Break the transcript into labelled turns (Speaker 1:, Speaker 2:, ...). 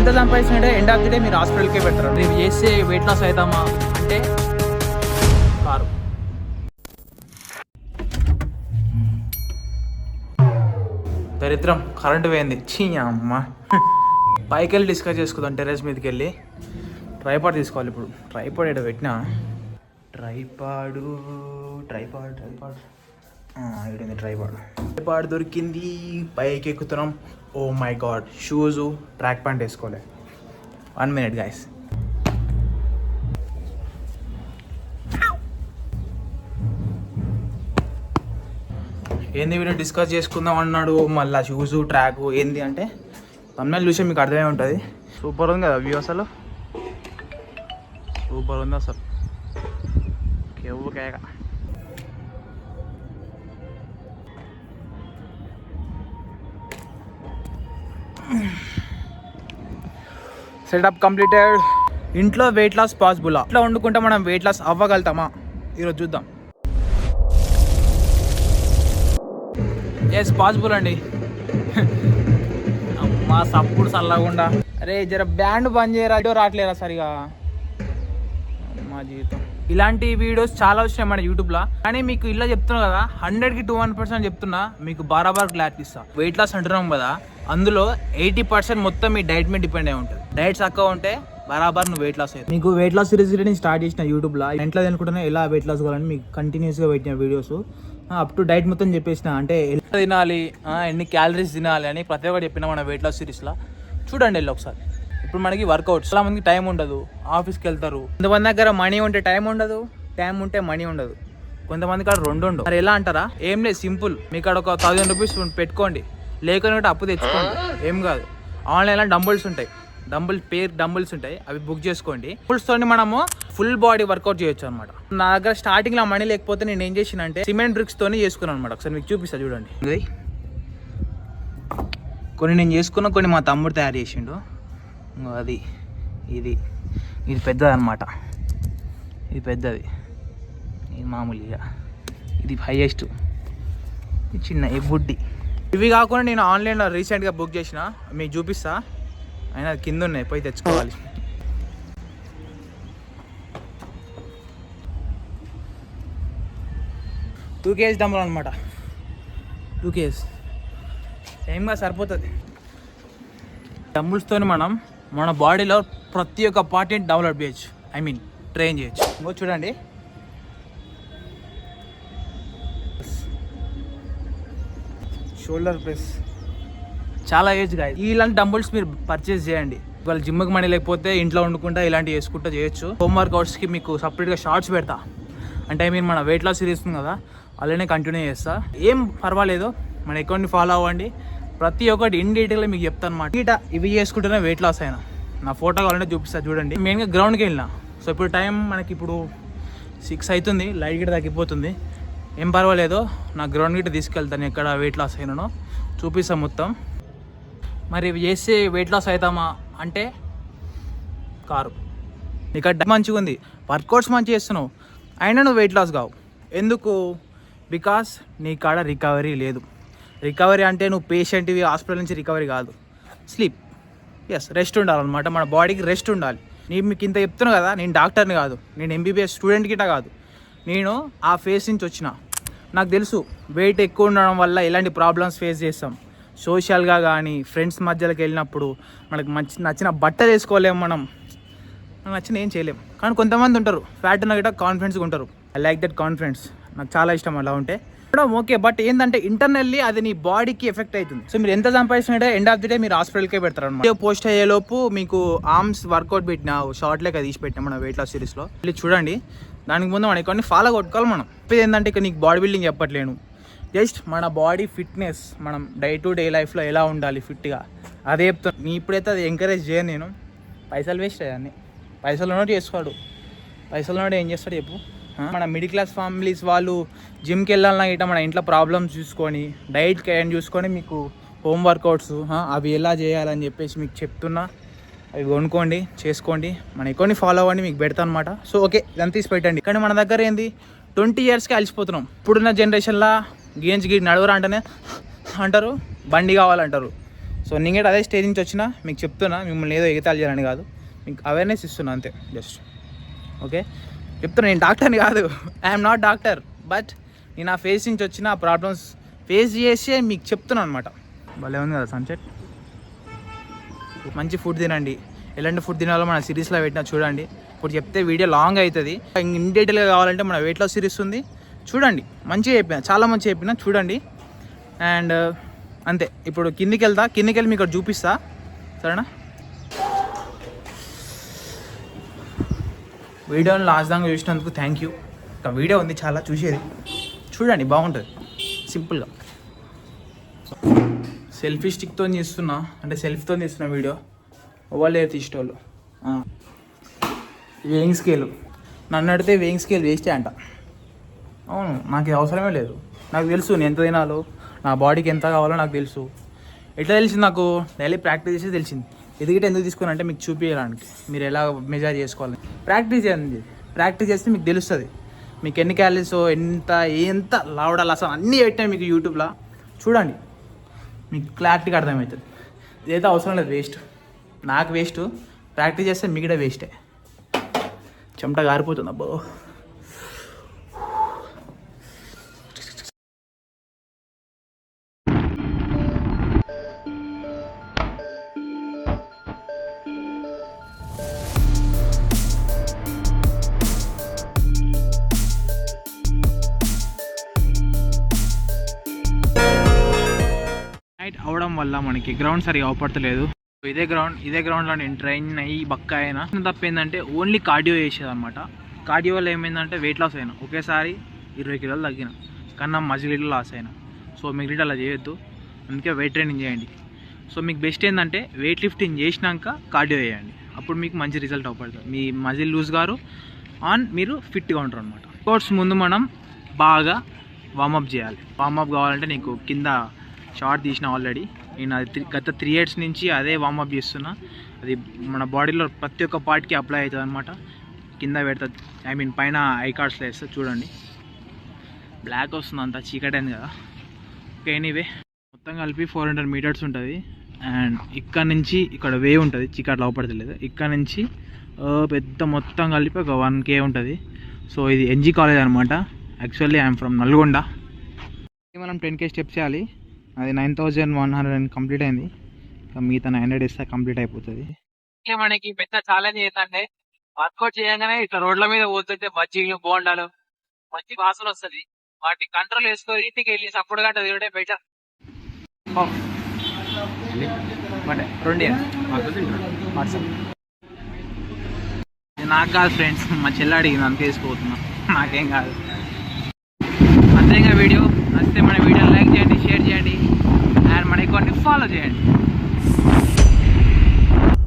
Speaker 1: ఎంత సంపాదించినట్టే end of the day మీరు హాస్పిటల్కే పెడతారు. రేపు చేస్తే వెయిట్ లాస్ అవుతామా అంటే కారు. దరిద్రం కరెంటు పోయింది. చీ అమ్మ. పైకి వెళ్ళి డిస్కస్ చేసుకుందాం టెర్రస్ మీదకి వెళ్ళి. ట్రైపాడ్ తీసుకోవాలి ఇప్పుడు. ట్రైపాడ్ ఇక్కడ పెట్టినా. ట్రైపాడ్ దొరికింది. పైకి ఎక్కుతున్నాం. Oh my god, shoes track pant వేసుకోలే. 1 minute గైస్. ఏంది వీడియో డిస్కస్ చేసుకుందాం అన్నాడు. మళ్ళీ షూజు ట్రాక్ ఏంది అంటే తమిళ చూసే మీకు అర్థమే ఉంటుంది. సూపర్ ఉంది కదా వ్యూ, అసలు సూపర్ ఉంది అసలు. కేవు కేక. Setup completed. ఇంట్లో వెయిట్ లాస్ పాసిబులా? ఇంట్లో వండుకుంటే మనం వెయిట్ లాస్ అవ్వగలుగుతామా? ఈరోజు చూద్దాం. ఎస్, పాసిబుల్ అండి. అమ్మా సప్పుడు చల్లకుండా. అరే జర బ్యాండ్ బంద్ చేయరా, రావట్లేరా సరిగా మా జీవితం. ఇలాంటి వీడియోస్ చాలా వచ్చినాయి మన యూట్యూబ్లో. కానీ మీకు ఇలా చెప్తున్నా కదా, 100కి 200% చెప్తున్నా, మీకు బారాబార్ క్లారిటీ ఇస్తా. వెయిట్ లాస్ అంటున్నాం కదా, అందులో 80% మొత్తం మీ డైట్ మీద డిపెండ్ అయి ఉంటుంది. డైట్ చక్కగా ఉంటే బరాబర్ నువ్వు వెయిట్ లాస్ అయ్యి. మీకు వెయిట్ లాస్ సిరీస్ నేను స్టార్ట్ చేసిన యూట్యూబ్లో. ఇంట్లో అనుకుంటున్నా ఎలా వెయిట్ లాస్ కావాలని మీకు కంటిన్యూస్గా పెట్టిన వీడియోస్. అప్ టు డైట్ మొత్తం చెప్పేసిన, అంటే ఎలా తినాలి, ఎన్ని క్యాలరీస్ తినాలి అని ప్రతి ఒక్కటి చెప్పిన మన వెయిట్ లాస్ సిరీస్లో. చూడండి వెళ్ళి ఒకసారి. ఇప్పుడు మనకి వర్కౌట్ చాలా మందికి టైం ఉండదు, ఆఫీస్కి వెళ్తారు. కొంతమంది దగ్గర మనీ ఉంటే టైం ఉండదు, టైం ఉంటే మనీ ఉండదు. కొంతమంది కాడ 2 ఉండవు. మరి ఎలా అంటారా? ఏం లేదు, సింపుల్. మీ కాడ ఒక 1000 రూపీస్ పెట్టుకోండి, లేకపోతే అప్పు తెచ్చుకోండి, ఏం కాదు. ఆన్లైన్లో డంబుల్స్ ఉంటాయి, డంబుల్స్ ఉంటాయి, అవి బుక్ చేసుకోండి. డంబుల్స్తో మనము ఫుల్ బాడీ వర్కౌట్ చేయొచ్చు అనమాట. నా దగ్గర స్టార్టింగ్లో మనీ లేకపోతే నేను ఏం చేసిన అంటే సిమెంట్ బ్రిక్స్తోనే చేసుకున్నాను అనమాట. ఒకసారి మీకు చూపిస్తా చూడండి. కొన్ని నేను చేసుకున్నా, కొన్ని మా తమ్ముడు తయారు చేసిండు. అది ఇది పెద్దది అనమాట. ఇది పెద్దది, ఇది మామూలుగా, ఇది హైయెస్ట్, ఇది చిన్న, ఈ బుడ్డి. ఇవి కాకుండా నేను ఆన్లైన్లో రీసెంట్గా బుక్ చేసిన, మీకు చూపిస్తా. అయినా కింద ఉన్నాయి, పోయి తెచ్చుకోవాలి. టూ కేజీ డంబుల్ అనమాట. 2 kgs ఏమగా సరిపోతుంది. డంబుల్స్తో మనం మన బాడీలో ప్రతి ఒక్క పార్టీని డెవలప్ చేయొచ్చు, ట్రైన్ చేయొచ్చు. ఇంకో చూడండి, షోల్డర్ ప్రెస్. చాలా ఏజ్ కాదు. ఇలాంటి డంబుల్స్ మీరు పర్చేస్ చేయండి. ఇవాళ జిమ్కి మనీ లేకపోతే ఇంట్లో వండుకుంటా ఇలాంటివి వేసుకుంటూ చేయొచ్చు. హోమ్ వర్కౌట్స్కి మీకు సపరేట్గా షార్ట్స్ పెడతా. అంటే మన వెయిట్ లాస్ సిరీస్ ఉంది కదా, అలానే కంటిన్యూ చేస్తా. ఏం పర్వాలేదు, మన అకౌంట్ని ఫాలో అవ్వండి. ప్రతి ఒక్కటి ఇన్ డీటెయిల్గా మీకు చెప్తాను అనమాట. ఇవి చేసుకుంటేనే వెయిట్ లాస్ అయినా. నా ఫోటో కావాలంటే చూపిస్తా చూడండి. మెయిన్గా గ్రౌండ్కి వెళ్ళినా. సో ఇప్పుడు టైం మనకి ఇప్పుడు 6 అవుతుంది, లైట్ గిట్ట తగ్గిపోతుంది. ఏం పర్వాలేదు, నా గ్రౌండ్ గిట్ట తీసుకెళ్తాను ఎక్కడ వెయిట్ లాస్ అయినానో చూపిస్తాను మొత్తం. మరి ఇవి చేస్తే వెయిట్ లాస్ అవుతామా అంటే కారు. నీకు డైట్ మంచిగా ఉంది, వర్కౌట్స్ మంచిగా చేస్తున్నావు, అయినా నువ్వు వెయిట్ లాస్ కావు. ఎందుకు? బికాస్ నీ కాడ రికవరీ లేదు. రికవరీ అంటే నువ్వు పేషెంట్వి, హాస్పిటల్ నుంచి రికవరీ కాదు, స్లీప్. రెస్ట్ ఉండాలన్నమాట. మన బాడీకి రెస్ట్ ఉండాలి. నేను మీకు ఇంత చెప్తున్నా కదా, నేను డాక్టర్ని కాదు, నేను MBBS స్టూడెంట్ గిట్ట కాదు. నేను ఆ ఫేస్ నుంచి వచ్చిన. నాకు తెలుసు వెయిట్ ఎక్కువ ఉండడం వల్ల ఎలాంటి ప్రాబ్లమ్స్ ఫేస్ చేస్తాం. సోషల్గా కానీ ఫ్రెండ్స్ మధ్యలోకి వెళ్ళినప్పుడు మనకు నచ్చిన బట్టలు వేసుకోలేము, మనం నచ్చిన ఏం చేయలేము. కానీ కొంతమంది ఉంటారు ఫ్యాట్ ఉన్న గిట్ట కాన్ఫిడెన్స్గా ఉంటారు. I like that confidence. నాకు చాలా ఇష్టం అలా ఉంటే. ఓకే, బట్ ఏంటంటే ఇంటర్నల్లీ అది నీ బాడీకి ఎఫెక్ట్ అవుతుంది. సో మీరు ఎంత సంపాదించినట్టే ఎండ్ ఆఫ్ ది డే మీరు హాస్పిటల్కే పెడతారు అనమాట. పోస్ట్ అయ్యేలోపు మీకు ఆర్మ్స్ వర్కౌట్ పెట్టినా, షార్ట్ లెక్క తీసి పెట్టినా మన వెయిట్ లాస్ సిరీస్లో వెళ్ళి చూడండి. దానికి ముందు మన కొన్ని ఫాలో కొట్టుకోవాలి మనం. ఏంటంటే ఇక నీకు బాడీ బిల్డింగ్ చెప్పట్లేను, జస్ట్ మన బాడీ ఫిట్నెస్, మనం డే టు డే లైఫ్లో ఎలా ఉండాలి ఫిట్గా, అదే చెప్తాను. నీ ఇప్పుడైతే అది ఎంకరేజ్ చేయను నేను. పైసలు వేస్ట్ అయ్యాన్ని. పైసలు ఉన్నట్టు చేసుకోడు, పైసలు ఉన్నట్టు ఏం చేస్తాడు చెప్పు. మన మిడిల్ క్లాస్ ఫ్యామిలీస్ వాళ్ళు జిమ్కి వెళ్ళాలన్నా గిట్ట మన ఇంట్లో ప్రాబ్లమ్స్ చూసుకొని, డైట్ కేర్ చూసుకొని, మీకు హోమ్ వర్కౌట్స్ అవి ఎలా చేయాలని చెప్పేసి మీకు చెప్తున్నా. అవి కొనుక్కోండి, చేసుకోండి, మన ఎక్కువని ఫాలో అవ్వండి, మీకు పెడతా అనమాట. సో ఓకే, ఇదంతా తీసి పెట్టండి. కానీ మన దగ్గర ఏంది 20 yearsకి అలసిపోతున్నాం. ఇప్పుడున్న జనరేషన్లో గేమ్స్ నడవరా అంటేనే అంటారు, బండి కావాలంటారు. సో నేను అదే స్టేజ్ నుంచి వచ్చినా మీకు చెప్తున్నా, మిమ్మల్ని ఏదో ఎగతాళి చేయాలని కాదు, మీకు అవేర్నెస్ ఇస్తున్నా అంతే, జస్ట్ ఓకే. చెప్తున్నా నేను డాక్టర్ని కాదు, ఐఎమ్ నాట్ డాక్టర్, బట్ నేను ఆ ఫేస్ నుంచి వచ్చిన ఆ ప్రాబ్లమ్స్ ఫేస్ చేసే మీకు చెప్తున్నాను అనమాట. భలే ఉంది కదా సన్సెట్. మంచి ఫుడ్ తినండి, ఎలాంటి ఫుడ్ తినాలో మన సిరీస్లో పెట్టినా చూడండి. ఇప్పుడు చెప్తే వీడియో లాంగ్ అవుతుంది, ఇన్ డీటెయిల్గా కావాలంటే మన వెయిట్ లాస్ సిరీస్ ఉంది చూడండి. మంచిగా చెప్పిన, చాలా మంచిగా చెప్పిన చూడండి. అండ్ అంతే, ఇప్పుడు కిందికి వెళ్ళి మీకు చూపిస్తా, సరేనా? వీడియోని లాస్ట్ దాకా చూసినందుకు థ్యాంక్ యూ. ఇంకా వీడియో ఉంది చాలా చూసేది, చూడండి బాగుంటుంది సింపుల్గా. సెల్ఫీ స్టిక్తో తీస్తున్నా, అంటే సెల్ఫీతో తీస్తున్న వీడియో, వాళ్ళు తీసేటోళ్ళు. వేయింగ్ స్కేలు నన్ను అడితే వేయింగ్ స్కేల్ వేస్టే అంట. అవును, నాకు ఇది అవసరమే లేదు, నాకు తెలుసు నేను ఎంత తినాలో, నా బాడీకి ఎంత కావాలో నాకు తెలుసు. ఎట్లా తెలిసింది నాకు? డైలీ ప్రాక్టీస్ చేసి తెలిసింది. ఎదిగితే ఎందుకు తీసుకుని అంటే మీకు చూపించడానికి, మీరు ఎలా మెజర్ చేసుకోవాలి. ప్రాక్టీస్ చేయండి, ప్రాక్టీస్ చేస్తే మీకు తెలుస్తుంది మీకు ఎన్ని క్యాలరీస్, ఎంత లావడాలి అసలు అన్నీ పెట్టినాయి మీకు యూట్యూబ్లో చూడండి, మీకు క్లారిటీగా అర్థమవుతుంది. ఇదైతే అవసరం లేదు, వేస్ట్, నాకు వేస్ట్. ప్రాక్టీస్ చేస్తే మీకు కూడా వేస్టే. చెమట గారిపోతుంది అబ్బో. నైట్ అవడం వల్ల మనకి గ్రౌండ్ సరిగా అవపడతలేదు. ఇదే గ్రౌండ్లో నేను ట్రైన్ అయ్యి బక్క అయినా. తప్ప ఏంటంటే ఓన్లీ కార్డియో చేసేది అనమాట. కార్డియో వల్ల ఏమైందంటే వెయిట్ లాస్ అయినా, ఒకేసారి 20 కిలోలు తగ్గిన, కన్నా మజిల్ లాస్ అయినా. సో మిగిలిన అలా చేయొద్దు, అందుకే వెయిట్ ట్రైనింగ్ చేయండి. సో మీకు బెస్ట్ ఏంటంటే వెయిట్ లిఫ్టింగ్ చేసినాక కార్డియో చేయండి, అప్పుడు మీకు మంచి రిజల్ట్ అవపడుతుంది. మీ మజిల్ లూజ్ గారు మీరు ఫిట్గా ఉంటారు అనమాట. కోర్స్ ముందు మనం బాగా వార్మప్ చేయాలి. వార్మప్ కావాలంటే నీకు కింద షార్ట్ తీసిన ఆల్రెడీ, నేను అది గత 3 years నుంచి అదే వార్మప్ చేస్తున్నా. అది మన బాడీలో ప్రతి ఒక్క పార్ట్కి అప్లై అవుతుంది అనమాట. కింద పెడుతుంది, ఐ మీన్ పైన ఐ కార్డ్స్లో వేస్తుంది చూడండి. బ్లాక్ వస్తుంది, అంతా చీకటి అయింది కదా. ఓకే, ఎనీవే మొత్తం కలిపి 400 meters ఉంటుంది. అండ్ ఇక్కడ నుంచి ఇక్కడ వే ఉంటుంది, చీకటి లోపడతలేదు. ఇక్కడ నుంచి పెద్ద మొత్తం కలిపి ఒక 1K ఉంటుంది. సో ఇది ఎన్జీ కాలేజ్ అనమాట. Actually I'm from Nalgonda. మనం 10K స్టెప్స్ చేయాలి, అది 9100 కంప్లీట్ అయింది. మిగతా 900 ఇస్తే కంప్లీట్ అయిపోతుంది. మనకి పెద్ద ఛాలెంజ్ ఏంటంటే వర్కౌట్ చేయగానే ఇట్లా రోడ్ల మీద పోతుంటే బజ్జీలు బోండాలు మంచి వాసన వస్తుంది. వాటి కంట్రోల్ వేసుకొని ఇంటికి వెళ్ళి సప్పుడు గంట తింటే బెటర్. నాకు కాదు ఫ్రెండ్స్, మా చెల్లి అడిగింది అందుకే వేసుకోబోతున్నా, నాకేం కాదు. అంతేగా వీడియో నచ్చితే మన వీడియోని లైక్ చేయండి, షేర్ చేయండి, అండ్ మన అకౌంట్ని ఫాలో చేయండి.